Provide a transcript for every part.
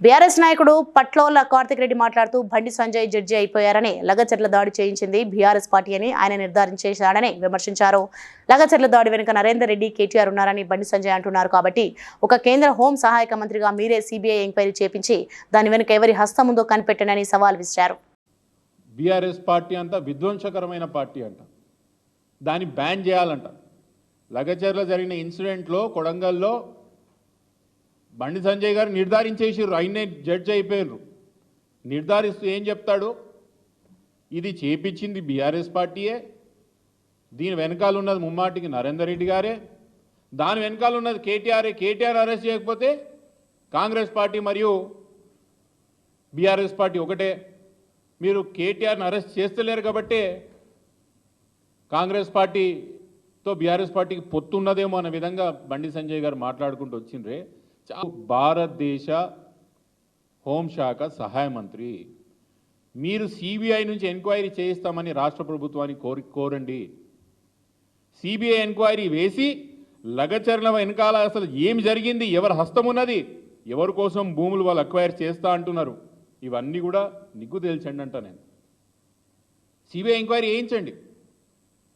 BRS నాయకుడు పట్లోల కార్తిక్ రెడ్డి మాట్లాడుతూ Bandi Sanjay judge అయిపోయారని Lagacharla దాడి చేయించింది బీఆర్ఎస్ పార్టీ అని ఆయన నిర్ధారించేశాడని విమర్శించారు. లగచర్ల దాడి వెనుక నరేందర్ రెడ్డి, కేటీఆర్ ఉన్నారని బండి సంజయ్ అంటున్నారు. కాబట్టి ఒక కేంద్ర హోం సహాయక మంత్రిగా మీరే సిబిఐ ఎంక్వైరీ చేపించి దాని వెనుక ఎవరి హస్తం ఉందో కనిపెట్టనని సవాల్ విసిరారు. బీఆర్ఎస్ పార్టీ అంతా విధ్వంసకరమైన పార్టీ అంట, దాన్ని బ్యాన్ చేయాలంట. లగచర్ల జరిగిన ఇన్సిడెంట్లో కొడంగల్లో బండి సంజయ్ గారు నిర్ధారించేసారు, ఆయనే జడ్జి అయిపోయారు. నిర్ధారిస్తూ ఏం చెప్తాడు, ఇది చేపించింది బీఆర్ఎస్ పార్టీయే, దీని వెనకాల ఉన్నది ముమ్మాటికి నరేందర్ రెడ్డి గారే, దాని వెనకాల ఉన్నది కేటీఆర్. కేటీఆర్ అరెస్ట్ చేయకపోతే కాంగ్రెస్ పార్టీ మరియు బీఆర్ఎస్ పార్టీ ఒకటే. మీరు కేటీఆర్ని అరెస్ట్ చేస్తలేరు కాబట్టి కాంగ్రెస్ పార్టీతో బీఆర్ఎస్ పార్టీకి పొత్తున్నదేమో అనే విధంగా బండి సంజయ్ గారు మాట్లాడుకుంటూ వచ్చిండ్రే. భారతదేశ హోంశాఖ సహాయ మంత్రి, మీరు సిబిఐ నుంచి ఎంక్వైరీ చేయిస్తామని రాష్ట్ర ప్రభుత్వాన్ని కోరండి. సిబిఐ ఎంక్వైరీ వేసి లగచర్ల వెనకాల అసలు ఏమి జరిగింది, ఎవరు హస్తం ఉన్నది, ఎవరి కోసం భూములు వాళ్ళు అక్వైర్ చేస్తా అంటున్నారు, ఇవన్నీ కూడా నిగ్గు తేల్చండి అంట. నేను సిబిఐ ఎంక్వైరీ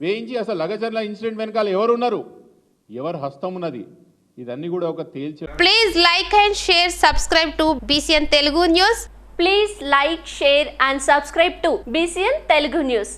వేయించి అసలు లగచర్ల ఇన్సిడెంట్ వెనకాల ఎవరు ఉన్నారు, ఎవరు హస్తం ఉన్నది, ఇదన్నీ కూడా ఒక తేల్చి. Please like and share, subscribe to BCN Telugu news. Please like, share and subscribe to BCN Telugu news.